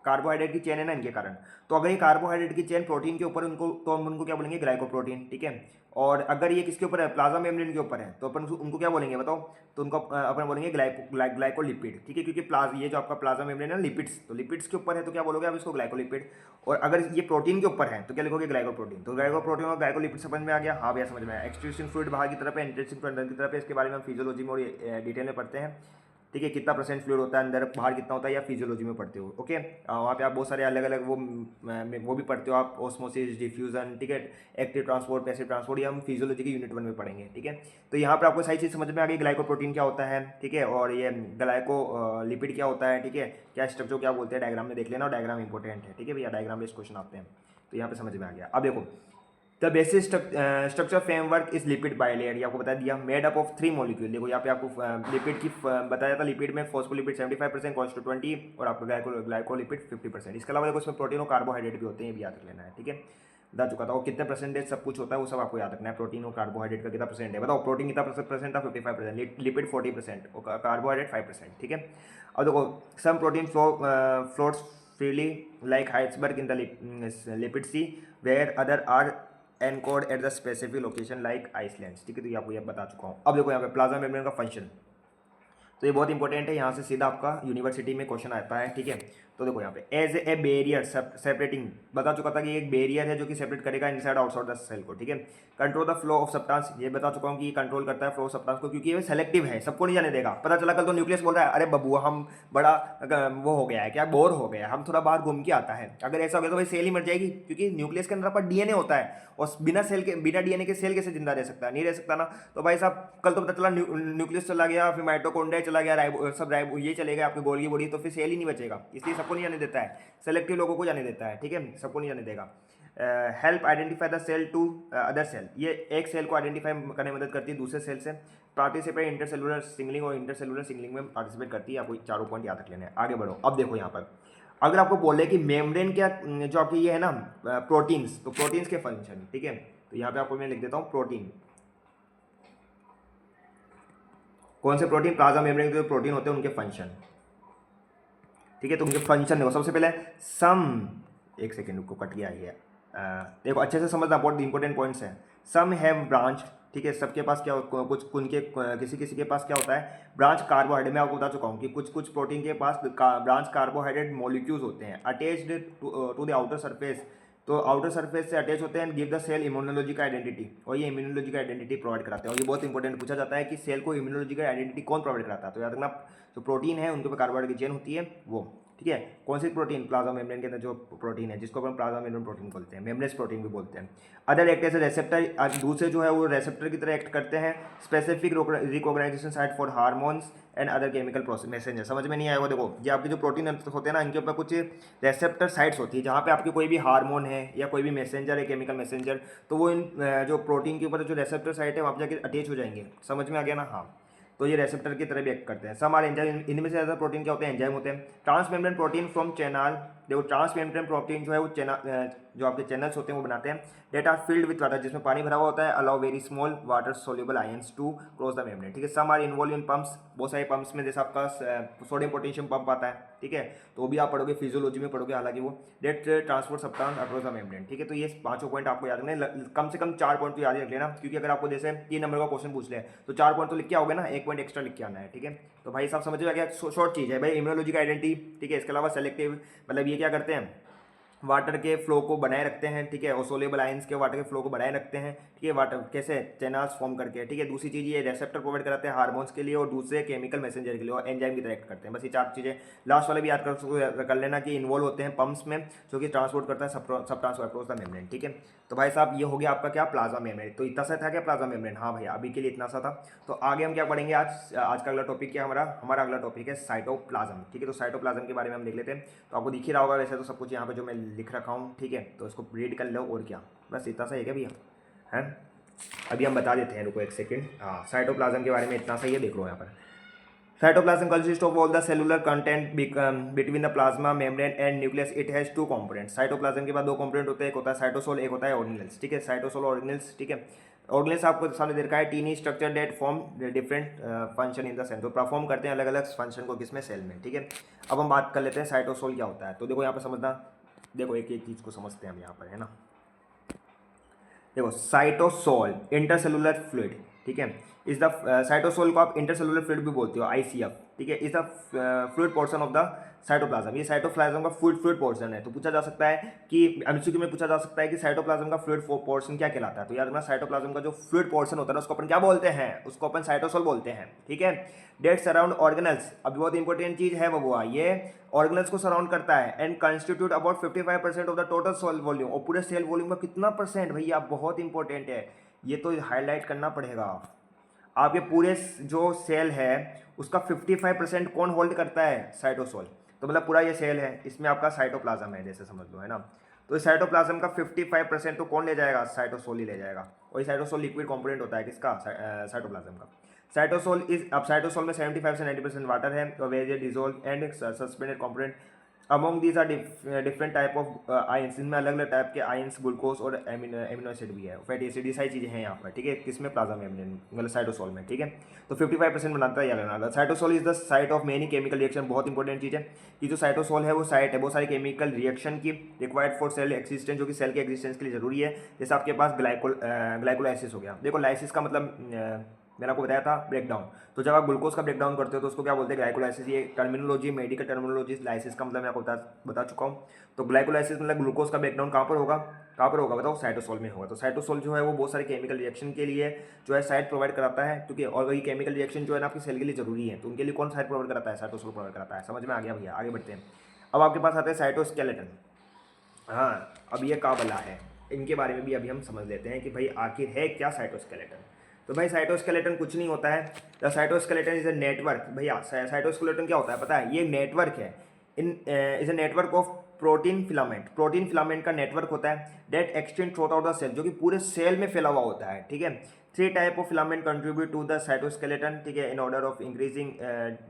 कार्बोहाइड्रेट की चेन है ना, इनके कारण। तो अगर ये कार्बोहाइड्रेट की चेन प्रोटीन के ऊपर, उनको तो हम उनको क्या बोलेंगे? ग्लाइकोप्रोटीन। ठीक है, और अगर ये किसके ऊपर है? प्लाज्मा मेम्ब्रेन के ऊपर है, तो अपन उनको क्या बोलेंगे बताओ? तो उनको अपन बोलेंगे ग्लाइकोलिपिड। ठीक है, क्योंकि ये जो आपका प्लाज्मा मेम्ब्रेन है लिपिड्स, तो लिपिड्स के ऊपर है तो क्या बोलोगे आप? इसको ग्लाइकोलिपिड। और अगर ये प्रोटीन के ऊपर है तो क्या लिखोगे? ग्लाइकोप्रोटीन। तो ग्लाइकोप्रोटीन और ग्लाइकोलिपिड समझ में आ गया? हाँ भैया समझ में आया। एक्सट्रूसिन फ्लूइड बाहर की तरफ है, इंटरेस्टिंग फ्लूइड अंदर की तरफ है। इसके बारे में हम फिजियोलॉजी में और डिटेल में पढ़ते हैं। ठीक है, कितना % फ्लूइड होता है अंदर, बाहर कितना होता है, या फिजियोलॉजी में पढ़ते हो। ओके, वहाँ पे आप बहुत सारे अलग अलग वो भी पढ़ते हो आप, ऑस्मोसिस, डिफ्यूजन, ठीक है, एक्टिव ट्रांसपोर्ट, पैसिव ट्रांसपोर्ट, ये हम फिजियोलॉजी के यूनिट 1 में पढ़ेंगे। ठीक है, तो यहाँ पर आपको सही चीज़ समझ में आ गई, ग्लाइकोप्रोटीन क्या होता है, ठीक है, और ये ग्लाइको लिपिड क्या होता है, ठीक है, क्या स्ट्रक्चर क्या बोलते हैं, डायग्राम में देख लेना, और डायग्राम इंपॉर्टेंट है। ठीक है भैया, डायग्राम बेस्ड क्वेश्चन आते हैं, तो यहाँ पे समझ में आ गया। अब देखो, the basis structure framework is lipid bilayer, ये आपको बता दिया, मेड अप ऑफ 3 मॉलिक्यूल। देखो यहाँ पे आपको लिपिड की बताया था, लिपिड में फॉस्फोलिपिड 75%, कोलेस्ट्रॉल 20, और आपको ग्लाइकोलिपिड 50%। इसके अलावा देखो इसमें प्रोटीन और कार्बोहाइड्रेट भी होते हैं, ये भी याद रख लेना है। ठीक है, बता चुका था, और कितने % सब कुछ होता है वो सब आपको याद रखना है। प्रोटीन और कार्बोहाइड्रेट का कितना % है बताओ? प्रोटीन कितना % था? 55%, लिपिड 40% और कार्बोहाइड्रेट 5%। ठीक है, अब देखो, some protein floats freely like icebergs in the lipid sea, where other are anchored at the specific location like island. ठीक है, तो ये आपको ये बता चुका हूँ। अब देखो यहाँ पे प्लाज्मा मेम्ब्रेन का फंक्शन, तो ये बहुत इंपॉर्टेंट है, यहाँ से सीधा आपका यूनिवर्सिटी में क्वेश्चन आता है। ठीक है, तो देखो यहाँ पे एज ए बैरियर सेपरेटिंग, बता चुका था कि एक बैरियर है जो कि सेपरेट करेगा इनसाइड आउटसाइड द सेल को। ठीक है, control the flow of substance, ये बता चुका हूँ कि कंट्रोल करता है फ्लो ऑफ सब्सटेंस को, क्योंकि ये सेलेक्टिव है, सबको नहीं जाने देगा। पता चला कल तो न्यूक्लियस बोल रहा है, अरे बबुआ हम बड़ा वो हो गया है क्या, बोर हो गया, हम थोड़ा बाहर घूम के आता है। अगर ऐसा हो गया तो भाई सेल ही मर जाएगी, क्योंकि न्यूक्लियस के अंदर पर डीएनए होता है, और बिना डीएनए के सेल कैसे जिंदा रह सकता है? नहीं रह सकता ना। तो भाई साहब कल तो पता चला न्यूक्लियस चला गया, फिर माइटोकॉन्ड्रिया चला गया, ये चले गया आपके गोल्गी बॉडी, तो फिर सेल ही नहीं बचेगा। इसलिए सबको नहीं जाने देता है, सेलेक्टिव लोगों को जाने देता है। ठीक है, सबको नहीं जाने देगा। Help identify the cell to other cell, ये एक सेल को आइडेंटिफाई करने में मदद करती है दूसरे सेल से। पार्टिसिपेट इंटरसेलुलर सिंगलिंग, और इंटरसेलुलर सिंगलिंग में पार्टिसिपेट करती है। आपको चारों पॉइंट याद रख लेने हैं। आगे बढ़ो, अब देखो यहाँ पर अगर आपको बोले कि मेम्ब्रेन क्या जो आपकी ये है ना प्रोटीन्स, तो प्रोटीन्स के फंक्शन। ठीक है, तो यहाँ पे आपको मैं लिख देता हूँ प्रोटीन। कौन से प्रोटीन? प्लाज्मा मेम्ब्रेन के जो प्रोटीन होते हैं उनके फंक्शन। ठीक है, तो उनके फंक्शन देखो, सबसे पहले सम, एक सेकेंड को कट गया है, देखो अच्छे से समझना, बहुत इंपॉर्टेंट पॉइंट्स हैं। सम हैव ब्रांच, ठीक है, सबके पास क्या कुछ उनके किसी किसी के पास क्या होता है? Branch carbohydrate. मैं आपको बता चुका हूँ कि कुछ प्रोटीन के पास ब्रांच कार्बोहाइड्रेट मॉलिक्यूल्स होते हैं, attached to the outer surface, तो आउटर सरफेस से अटैच होते हैं, गिव द सेल इम्यूनोलॉजी का आइडेंटिटी, और ये इम्यूनोलॉजी का आइडेंटिटी प्रोवाइड कराते हैं। और ये बहुत इंपॉर्टेंट पूछा जाता है कि सेल को इम्यूनोलॉजी का आइडेंटिटी कौन प्रोवाइड कराता है? तो याद रखना, जो प्रोटीन है उनके ऊपर कार्बोहाइड्रेट की चेन होती है वो। ठीक है, कौन सी प्रोटीन? प्लाज्मा मेम्ब्रेन के अंदर जो प्रोटीन है, जिसको अपन प्लाज्मा मेम्ब्रेन प्रोटीन बोलते हैं, मेम्ब्रेन प्रोटीन भी बोलते हैं। अदर एक्ट एज रेसेप्टर, दूसरे जो है वो रेसेप्टर की तरह एक्ट करते हैं। Specific recognisation site for hormones and other chemical process messenger. समझ में नहीं आएगा? देखो ये आपके जो प्रोटीन होते हैं ना, इनके ऊपर कुछ रेसेप्टर साइट्स होती है, जहाँ पे आपकी कोई भी हार्मोन है या कोई भी मैसेंजर है, केमिकल मैसेंजर, तो वो इन जो प्रोटीन के ऊपर जो रेसेप्टर साइट है वहाँ पे जाके अटैच हो जाएंगे। समझ में आ गया ना? हाँ, तो ये रेसेप्टर की तरह भी एक्ट करते हैं। सम आर एंजाइम, इनमें से ज़्यादा प्रोटीन क्या होते हैं? एंजाइम होते हैं। Transmembrane protein from channel देखो ट्रांसमेम्ब्रेन प्रोटीन जो है वो जो आपके चैनल्स होते हैं वो बनाते हैं that are filled with water, जिसमें पानी भरा हुआ होता है, allow very small water soluble ions to cross the membrane, ठीक है। Some are involve in pumps, बहुत सारे पंप्स में जैसे आपका सोडियम पोटेशियम पंप आता है, ठीक है, तो वो भी आप पढ़ोगे, फिजियोलॉजी में पढ़ोगे हालांकि वो, that transport substance across the membrane, ठीक है। तो ये 5 पॉइंट आपको याद रखना है, कम से कम 4 पॉइंट तो याद रख लेना, क्योंकि अगर आपको जैसे 3 नंबर का क्वेश्चन पूछ ले तो 4 पॉइंट तो लिख के आओगे ना, 1 पॉइंट एक्स्ट्रा लिख के आना है, ठीक है। तो भाई साहब समझ में, शॉर्ट चीज़ है भाई, इम्यूनोलॉजी का आइडेंटिटी, ठीक है। इसके अलावा सेलेक्टिव, मतलब ये क्या करते हैं, वाटर के फ्लो को बनाए रखते हैं, ठीक है, और सोलेबल आयंस के वाटर के फ्लो को बनाए रखते हैं, ठीक है, वाटर कैसे चैनल्स फॉर्म करके, ठीक है। दूसरी चीज़ ये रेसेप्टर प्रोवाइड कराते हैं हार्मोन्स के लिए और दूसरे केमिकल मैसेंजर के लिए, और एंजाइम की डायरेक्ट करते हैं। बस ये 4 चीज़ें लास्ट वाले भी याद कर लेना कि इन्वॉल्व होते हैं पंप्स में, जो कि ट्रांसपोर्ट करता है सब ट्रांसफर अक्रॉस द मेम्ब्रेन, ठीक है। तो भाई साहब ये हो गया आपका क्या, प्लाज्मा मेम्ब्रेन। तो इतना सा था क्या प्लाज्मा मेम्ब्रेन, हाँ भैया अभी के लिए इतना सा था। तो आगे हम क्या पढ़ेंगे, आज का अगला टॉपिक क्या हमारा अगला टॉपिक है साइटोप्लाज्म, ठीक है। तो साइटोप्लाज्म के बारे में हम देख लेते हैं। तो आपको दिख ही रहा होगा वैसे तो सब कुछ यहाँ पे जो मैं लिख रखा हूँ, ठीक है। तो इसको रीड कर लो, और क्या, बस इतना सा है क्या भैया, हैं। अभी हम बता देते हैं, रुको एक सेकंड। हाँ, साइटोप्लाज्म के बारे में इतना सा ही है, देख लो यहाँ पर। Cytoplasm consist of all the cellular content between the plasma membrane and nucleus. It has 2 components. Cytoplasm के बाद 2 कंपोनेंट होते हैं, एक होता है साइटोसोल, एक होता है ऑर्गेनेल्स, ठीक है। साइटोसोल ऑर्गेनेल्स, ठीक है। ऑर्गेनेल्स आपको सामने दे रखा है, tiny structure that form different function in the cell, तो परफॉर्म करते हैं अलग अलग फंक्शन को किसमें, सेल में, ठीक है। अब हम बात कर लेते हैं साइटोसोल क्या होता है। तो देखो यहाँ पर समझना, देखो एक एक चीज़ को समझते हैं हम यहाँ पर, है ना। देखो साइटोसोल इंटरसेलुलर फ्लूइड, ठीक है, इज द साइटोसोल को आप इंटरसेलुलर फ्लूइड भी बोलते हो, आईसीएफ, ठीक है, is the fluid portion of the cytoplasm. ये साइटोप्लाज्म का फ्लूइड पोर्शन है। तो पूछा जा सकता है कि एमसीक्यू में पूछा जा सकता है कि साइटोप्लाज्म का फ्लूइड पोर्शन क्या कहलाता है। तो याद रखना साइटोप्लाज्म का जो फ्लूइड पोर्शन होता है उसको अपन क्या बोलते हैं, उसको अपन साइटोसोल बोलते हैं, ठीक है। डेट सराउंड ऑर्गेनल्स, अभी बहुत इंपॉर्टेंट चीज है बबुआ, ये ऑर्गेनल्स को सराउंड करता है and constitute about 55% of the total sale volume. और पूरे सेल वॉल्यूम का कितना परसेंट भैया, बहुत इंपॉर्टेंट है, ये तो हाईलाइट करना पड़ेगा। आपके पूरे जो सेल है उसका 55% कौन होल्ड करता है, साइटोसोल। तो मतलब पूरा ये सेल है, इसमें आपका साइटोप्लाज्म है जैसे समझ लो, है ना। तो इस साइटोप्लाज्म का 55% तो कौन ले जाएगा, साइटोसोल ही ले जाएगा। और ये साइटोसोल लिक्विड कंपोनेंट होता है किसका, साइटोप्लाज्म का। साइटोसोल इज, अब साइटोसोल में 75 से 90% वाटर है, तो ways dissolve and suspended component among these are different type of ions. इनमें अलग अलग टाइप के आयंस, ग्लूकोज और एमिनो एसिड भी है, फैटी एसिड, ये सारी चीज़ें हैं यहाँ पर, ठीक है, किसमें, प्लाज्मा मेम्ब्रेन मतलब साइटोसोल में, ठीक है। तो 55% बनाता है यार। Cytosol is the site of many chemical reaction, बहुत इंपॉर्टेंट चीज़ है कि जो साइटोसोल है वो साइट है बहुत सारी केमिकल रिएक्शन की, रिक्वायर्ड फॉर सेल एक्सिस्टेंस, जो कि सेल के एक्सिस्टेंस के लिए जरूरी है। जैसे आपके पास ग्लाइकोलाइसिस हो गया। देखो लाइसिस का मतलब मैंने आपको बताया था ब्रेकडाउन। तो जब आप ग्लूकोज का ब्रेकडाउन करते हो तो उसको क्या बोलते हैं, ग्लाइकोलाइसिस। ये टर्मिनोलॉजी, मेडिकल टर्मिनोलॉजी, लाइसिस का मतलब मैं आपको बता चुका हूँ। तो ग्लाइकोलाइसिस मतलब ग्लूकोज का ब्रेकडाउन कहाँ पर होगा, बताओ, साइटोसोल में होगा। तो साइटोसोल जो है वो बहुत सारे केमिकल रिएक्शन के लिए जो है साइट प्रोवाइड कराता है, क्योंकि और वही केमिकल रिएक्शन जो है ना आपके सेल के लिए जरूरी है, तो उनके लिए कौन साइट प्रोवाइड कराता है, साइटोसोल प्रोवाइड कराता है। समझ में आ गया भैया, आगे बढ़ते हैं। अब आपके पास आते हैं साइटोस्केलेटन। हाँ, अब ये का बला है, इनके बारे में भी अभी हम समझ लेते हैं कि भाई आखिर है क्या साइटोस्केलेटन। तो भाई साइटोस्केलेटन कुछ नहीं होता है, the cytoskeleton is a network. भैया साइटोस्केलेटन क्या होता है पता है, ये नेटवर्क है, in is a network of protein filament का नेटवर्क होता है, that extend throughout the cell, जो कि पूरे सेल में फैला हुआ होता है, ठीक है। 3 type of filament contribute to the cytoskeleton, ठीक है, in order of increasing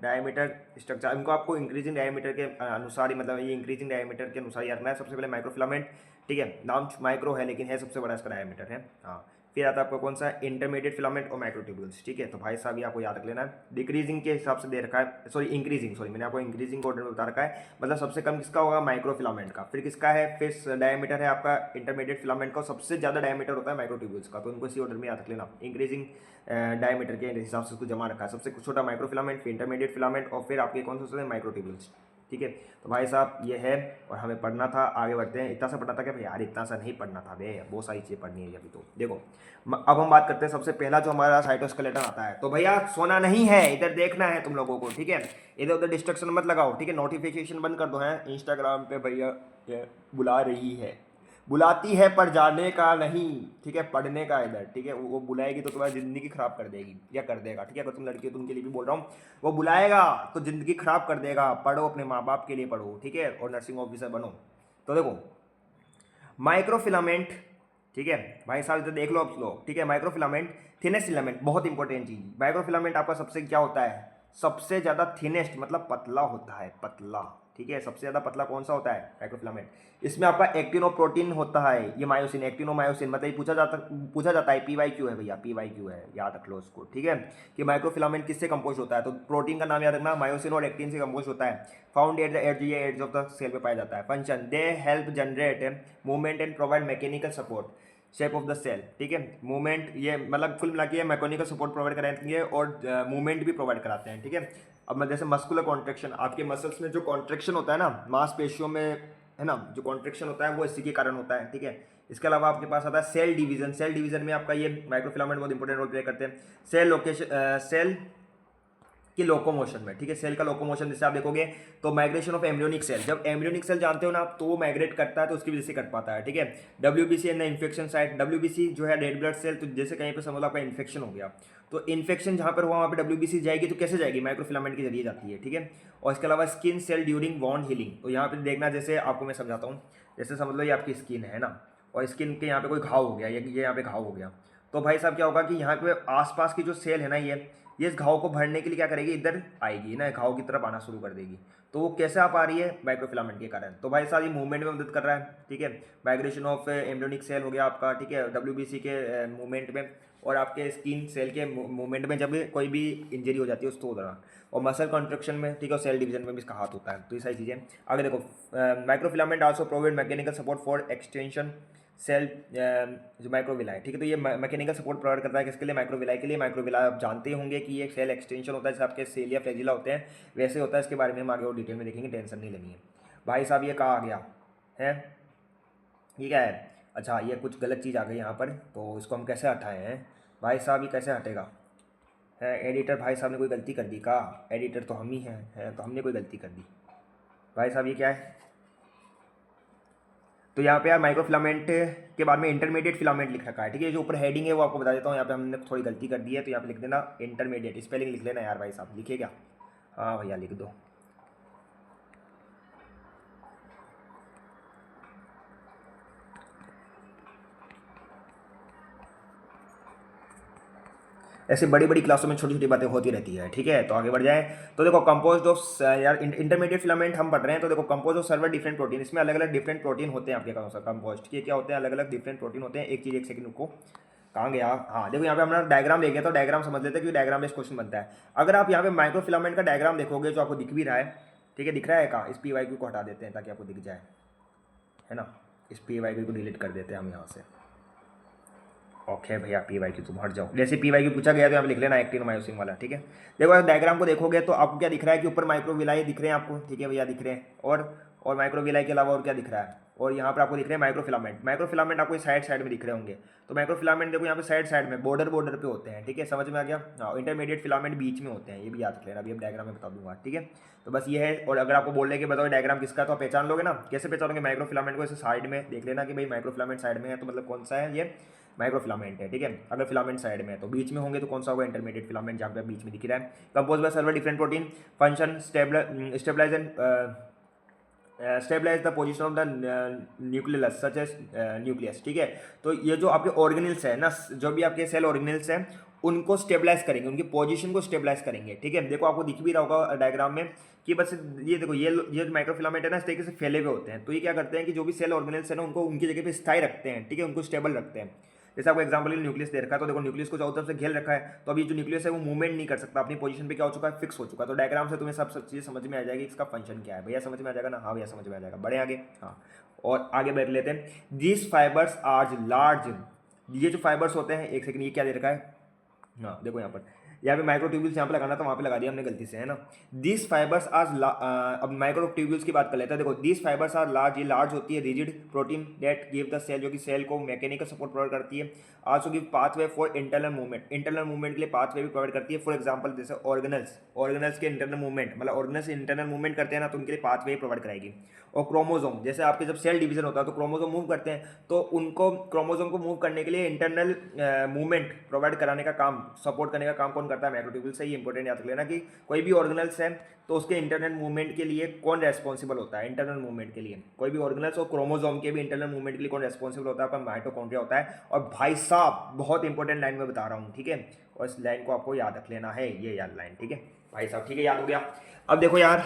diameter structure. इनको आपको इंक्रीजिंग डायमीटर के अनुसार ही, मतलब ये इंक्रीजिंग डायमीटर के अनुसार याद रखना है। सबसे पहले माइक्रोफिलामेंट, ठीक है, नाम माइक्रो है लेकिन है सबसे बड़ा इसका डायमीटर है, हाँ। फिर आता है आपको कौन सा, इंटरमीडिएट फिलामेंट और माइक्रोट्यूब्यूल्स, ठीक है। तो भाई साहब ये आपको याद रख लेना है। डिक्रीजिंग के हिसाब से दे रखा है, सॉरी इंक्रीजिंग, मैंने आपको इंक्रीजिंग को ऑर्डर में बता रखा है, मतलब सबसे कम किसका होगा, माइक्रोफिलामेंट का। फिर किसका है, फिर डायमीटर है आपका इंटरमीडिएट फिलामेंट का, सबसे ज़्यादा डायमीटर होता है माइक्रोट्यूब्यूल्स का। तो उनको इसी ऑर्डर में याद रख लेना, इंक्रीजिंग डायमीटर के हिसाब से उसको जमा रखा है। सबसे छोटा माइक्रोफिलामेंट, फिर इंटरमीडिएट फिलामेंट और फिर आपके कौन से होते हैं, माइक्रोट्यूब्यूल्स, ठीक है। तो भाई साहब ये है और हमें पढ़ना था, आगे बढ़ते हैं। इतना सा पढ़ना था क्या भाई, यार इतना सा नहीं पढ़ना था बे, बहुत सारी चीज़ें पढ़नी है अभी। तो देखो अब हम बात करते हैं सबसे पहला जो हमारा साइटोस्केलेटन आता है। तो भैया सोना नहीं है, इधर देखना है तुम लोगों को, ठीक है। इधर उधर डिस्ट्रक्शन मत लगाओ, ठीक है। नोटिफिकेशन बंद कर दो, है इंस्टाग्राम पे भैया ये बुला रही है, बुलाती है पर जाने का नहीं, ठीक है, पढ़ने का इधर, ठीक है। वो बुलाएगी तो तुम्हारी जिंदगी खराब कर देगी या कर देगा, ठीक है। अगर तुम लड़की हो तो उनके लिए भी बोल रहा हूँ, वो बुलाएगा तो जिंदगी खराब कर देगा। पढ़ो, अपने माँ बाप के लिए पढ़ो, ठीक है, और नर्सिंग ऑफिसर बनो। तो देखो माइक्रोफिलामेंट, ठीक है भाई साहब, इधर देख लो आप लोग, ठीक है। माइक्रोफिलामेंट, थिनेस्ट फिलामेंट, बहुत इंपॉर्टेंट चीज। माइक्रोफिलामेंट आपका सबसे क्या होता है, सबसे ज्यादा थिनेस्ट मतलब पतला होता है, पतला, ठीक है। सबसे ज़्यादा पतला कौन सा होता है? माइक्रोफिलामेंट। इसमें आपका एक्टिनोप्रोटीन होता है, ये मायोसिन, एक्टिनोमायोसिन, मतलब ये पूछा जाता है, PYQ है भैया, PYQ है, याद रख लो उसको, ठीक है। कि माइक्रोफिलामेंट किससे कंपोज होता है, तो प्रोटीन का नाम याद रखना, मायोसिन और एक्टिन से कंपोज होता है। Found at the edge of the cell में पाया जाता है। Function, they help generate movement and provide mechanical support shape of the cell, ठीक है। मूवमेंट, ये मतलब कुल मिला के मैकेनिकल सपोर्ट प्रोवाइड कराएंगे और मूवमेंट भी प्रोवाइड कराते हैं, ठीक है। अब मैं जैसे मस्कुलर कॉन्ट्रेक्शन, आपके मसल्स में जो कॉन्ट्रेक्शन होता है ना, मांसपेशियों में, है ना, जो कॉन्ट्रेक्शन होता है वो इसी के कारण होता है, ठीक है। इसके अलावा आपके पास आता है सेल डिवीजन। सेल डिवीजन में आपका ये माइक्रोफिलामेंट बहुत इंपॉर्टेंट रोल प्ले करते हैं। सेल लोकेशन, सेल कि लोकोमोशन में, ठीक है। सेल का लोकोमोशन जैसे आप देखोगे तो माइग्रेशन ऑफ एम्ब्रियोनिक सेल, जब एम्ब्रियोनिक सेल जानते हो ना आप, तो वो माइग्रेट करता है तो उसकी वजह से कर पाता है, ठीक है। WBC in the infection site, WBC जो है रेड ब्लड सेल, तो जैसे कहीं पे समझ लो आपका इन्फेक्शन हो गया, तो इन्फेक्शन जहाँ पर हुआ वहाँ पे WBC जाएगी, तो कैसे जाएगी? माइक्रोफिलामेंट के जरिए जाती है, ठीक है। और इसके अलावा स्किन सेल ड्यूरिंग वॉन्ड हीलिंग, तो यहाँ पे देखना, जैसे आपको मैं समझाता हूँ, जैसे समझ लो ये आपकी स्किन है ना, और स्किन के यहाँ पे कोई घाव हो गया, ये यहाँ पे घाव हो गया, तो भाई साहब क्या होगा कि यहाँ पे आसपास की जो सेल है ना, ये इस घाव को भरने के लिए क्या करेगी? इधर आएगी ना, घाव की तरफ आना शुरू कर देगी। तो वो कैसे आ पा रही है? माइक्रोफिलामेंट के कारण। तो भाई साहब ये मूवमेंट में मदद कर रहा है, ठीक है। माइग्रेशन ऑफ एम्ब्रियोनिक सेल हो गया आपका, ठीक है, WBC के मूवमेंट में, और आपके स्किन सेल के मूवमेंट में, जब कोई भी इंजरी हो जाती है उसको दौरान, और मसल कॉन्ट्रक्शन में, ठीक है, और सेल डिवीजन में भी इसका हाथ होता है। तो ये सारी चीज़ें आगे देखो। Microfilament also provide mechanical support for extension cell, जो माइक्रोविला है, ठीक है। तो ये मैकेनिकल सपोर्ट प्रोवाइड करता है किसके लिए? माइक्रोविला के लिए। माइक्रोविला आप जानते होंगे कि ये सेल एक्सटेंशन होता है, जैसे आपके सेल या फ्लैजिला होते हैं वैसे होता है। इसके बारे में हम आगे और डिटेल में देखेंगे, टेंशन नहीं लेनी है भाई साहब। ये कहाँ आ गया है? ये क्या है? अच्छा, ये कुछ गलत चीज़ आ गई यहाँ पर, तो इसको हम कैसे हटाएं हैं भाई साहब? ये कैसे हटेगा? है एडिटर भाई साहब ने कोई गलती कर दी का? एडिटर तो हम ही हैं, है तो हमने कोई गलती कर दी भाई साहब। ये क्या है? तो यहाँ पे यार माइक्रोफिलामेंट के बाद में इंटरमीडिएट फिलामेंट लिख रखा है, ठीक है। जो ऊपर हेडिंग है वो आपको बता देता हूँ, यहाँ पे हमने थोड़ी गलती कर दी है, तो यहाँ पे लिख देना इंटरमीडिएट, स्पेलिंग लिख लेना यार भाई साहब। लिखे क्या? हाँ भैया लिख दो। ऐसे बड़ी बड़ी क्लासों में छोटी छोटी बातें होती रहती है, ठीक है। तो आगे बढ़ जाए तो देखो, कंपोज ऑफ यार इंटरमीडिएट फिलामेंट हम पढ़ रहे हैं, तो देखो compose of server different protein, इसमें अलग अलग डिफरेंट प्रोटीन होते हैं आपके कौन सा कंपोस्ट के, क्या होते हैं? अलग अलग डिफरेंट प्रोटीन होते हैं। एक चीज़, एक सेकंड को कहाँ गया? हाँ देखो, यहाँ पे हमने डायग्राम देख लिया, तो डायग्राम समझ लेते हैं क्योंकि डायग्राम बेस्ड क्वेश्चन बनता है। अगर आप यहाँ पे माइक्रोफिलामेंट का डायग्राम देखोगे, जो आपको दिख भी रहा है, ठीक है, दिख रहा है का? इस PYQ को हटा देते हैं ताकि आपको दिख जाए, है ना। इस PYQ को डिलीट कर देते हैं हम यहाँ से। ओके भैया, PYQ तुम हट जाओ। जैसे PYQ पूछा गया तो यहाँ पे लिख लेना एक्टिनोमायोसिन वाला, ठीक है। देखो डायग्राम को देखोगे तो आपको क्या दिख रहा है कि ऊपर माइक्रोविलाई दिख रहे हैं आपको, ठीक है भैया, दिख रहे हैं। और माइक्रोविलाई के अलावा और क्या दिख रहा है? और यहाँ पर आपको दिख रहे हैं माइक्रोफिलामेंट। माइक्रोफिलामेंट आपको साइड साइड में दिख रहे होंगे। तो माइक्रोफिलामेंट देखो यहाँ पे साइड साइड में, बॉर्डर बॉर्डर पे होते हैं, ठीक है। समझ में आ गया? हाँ, इंटरमीडिएट फिलामेंट बीच में होते हैं, ये भी याद रख लेना। अभी अब डायग्राम में बता दूंगा, ठीक है। तो बस ये है। और अगर आपको बोलने के बताओ डायग्राम किसका है, तो आप पहचान लोगे ना। कैसे पहचानोगे? माइक्रोफिलामेंट को ऐसे साइड में देख लेना कि भाई माइक्रोफिलामेंट साइड में है, तो मतलब कौन सा है? ये माइक्रोफिलामेंट है, ठीक है। अगर फिलामेंट साइड में है तो बीच में होंगे तो कौन सा होगा? इंटरमीडिएट फिलामेंट, जहाँ पे बीच में दिख रहा है। Compose by several different protein, function stabilise and stabilise the position of the nucleus such as nucleus, ठीक है। तो ये जो आपके ऑर्गेनल्स है ना, जो भी आपके सेल ऑर्गेनल्स हैं, उनको स्टेबलाइज करेंगे, उनकी पोजीशन को स्टेबलाइज करेंगे, ठीक है। देखो आपको दिख भी रहा होगा डायग्राम में कि बस ये देखो, ये माइक्रोफिलामेंट है ना, इस तरीके से फैले हुए होते हैं। तो ये क्या करते हैं कि जो भी सेल ऑर्गेनल्स है ना, उनको उनकी जगह पे स्थायी रखते हैं, ठीक है, उनको स्टेबल रखते हैं। जैसे आपको एग्जाम्पल न्यूक्लियस दे रखा है, तो देखो न्यूक्लियस को चारों तरफ से घेर रखा है, तो अभी जो न्यूक्लियस है वो मूवमेंट नहीं कर सकता, अपनी पोजीशन पे क्या हो चुका है? फिक्स हो चुका है। तो डायग्राम से तुम्हें सब चीज़ें समझ में आ जाएगी, इसका फंक्शन क्या है। भैया समझ में आ जाएगा ना? हाँ भैया समझ में आ जाएगा। बड़े आगे, हाँ। और आगे बढ़ लेते हैं। दीज फाइबर्स आर लार्ज, ये जो फाइबर्स होते हैं, एक सेकंड, ये क्या दे रखा है? हाँ देखो यहाँ पर, यहाँ पे माइक्रोट्यूब्यूल्स यहाँ पे लगाना था, वहाँ पे लगा दिया हमने गलती से, है ना। दिस फाइबर्स आर, अब माइक्रोट्यूब्यूल्स की बात कर लेते हैं। देखो दिस फाइबर्स आर लार्ज, ये लार्ज होती है rigid protein that give the cell, जो कि सेल को मैकेनिकल सपोर्ट प्रोवाइड करती है। Also give pathway for internal movement, internal movement के लिए पाथवे भी प्रोवाइड करती है। फॉर एग्जाम्पल जैसे ऑर्गेनल्स के इंटरनल मूवमेंट, मतलब ऑर्गेनल्स इंटरनल मूवमेंट करते हैं ना, तो उनके लिए पाथवे प्रोवाइड कराएगी। और क्रोमोजोम, जैसे आपके जब सेल डिवीजन होता है तो क्रोमोजोम मूव करते हैं, तो उनको क्रोमोजोम को मूव करने के लिए इंटरनल मूवमेंट प्रोवाइड कराने का काम, सपोर्ट करने का काम कौन करता है? माइक्रोट्यूब्यूल से। ही इंपॉर्टेंट याद रख लेना कि कोई भी ऑर्गेनल्स है तो उसके इंटरनल मूवमेंट के लिए कौन रेस्पॉन्सिबल होता है? इंटरनल मूवमेंट के लिए कोई भी ऑर्गेनल्स और क्रोमोजोम के भी इंटरनल मूवमेंट के लिए कौन रेस्पॉन्सिबल होता है? आपका माइटोकॉन्ड्रिया होता है। और भाई साहब बहुत इंपॉर्टेंट लाइन में बता रहा हूँ, ठीक है, और इस लाइन को आपको याद रख लेना है, ये याद लाइन, ठीक है भाई साहब, ठीक है, याद हो गया। अब देखो यार,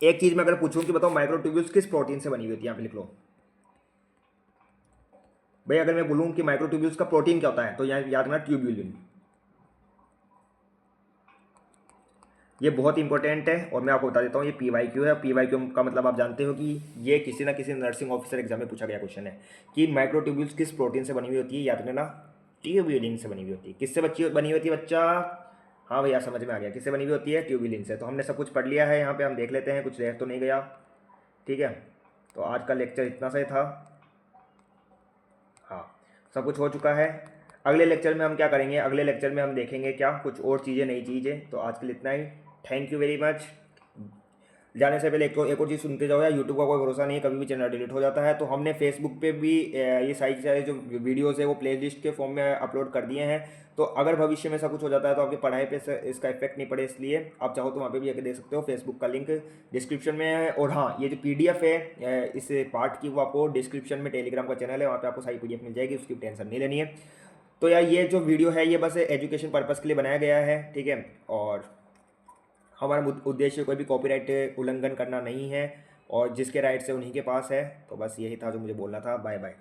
एक चीज़ मैं अगर पूछूं कि बताओ माइक्रोट्यूब्यूल्स किस प्रोटीन से बनी हुई होती है, यहाँ पे लिख लो भाई। अगर मैं बोलूं कि माइक्रोट्यूब्यूल्स का प्रोटीन क्या होता है तो यहाँ याद रखना ट्यूब्यूलिन। ये बहुत इंपॉर्टेंट है और मैं आपको बता देता हूँ ये PYQ है। PYQ का मतलब आप जानते हो कि ये किसी ना किसी नर्सिंग ऑफिसर एग्जाम में पूछा गया क्वेश्चन है कि माइक्रोट्यूब्यूल्स किस प्रोटीन से बनी हुई होती है। याद रखना ट्यूब्यूलिन से बनी हुई होती है। किससे बनी हुई होती है बच्चा? हाँ भैया समझ में आ गया, किससे बनी हुई होती है? ट्यूब्यूलिन से। तो हमने सब कुछ पढ़ लिया है, यहाँ पे हम देख लेते हैं कुछ रह तो नहीं गया। ठीक है, तो आज का लेक्चर इतना सा ही था। हाँ, सब कुछ हो चुका है। अगले लेक्चर में हम क्या करेंगे, अगले लेक्चर में हम देखेंगे क्या कुछ और चीज़ें, नई चीज़ें। तो आज के लिए इतना ही। Thank you very much. जाने से पहले एक और चीज़ सुनते जाओ यार, यूट्यूब का कोई भरोसा नहीं है, कभी भी चैनल डिलीट हो जाता है। तो हमने फेसबुक पे भी ये सारी जो वीडियोस है वो प्लेलिस्ट के फॉर्म में अपलोड कर दिए हैं। तो अगर भविष्य में ऐसा कुछ हो जाता है तो आपकी पढ़ाई पे इसका इफेक्ट नहीं पड़े, इसलिए आप चाहो तो वहाँ पे भी आके देख सकते हो। फेसबुक का लिंक डिस्क्रिप्शन में है। और हाँ, ये जो PDF है इस पार्ट की, वो आपको डिस्क्रिप्शन में टेलीग्राम का चैनल है, वहाँ पे आपको सारी PDF मिल जाएगी, उसकी टेंशन नहीं लेनी है। तो यार ये जो वीडियो है ये बस एजुकेशन पर्पज़ के लिए बनाया गया है, ठीक है। और हमारा उद्देश्य कोई भी कॉपीराइट उल्लंघन करना नहीं है, और जिसके राइट्स है उन्हीं के पास है। तो बस यही था जो मुझे बोलना था। Bye bye.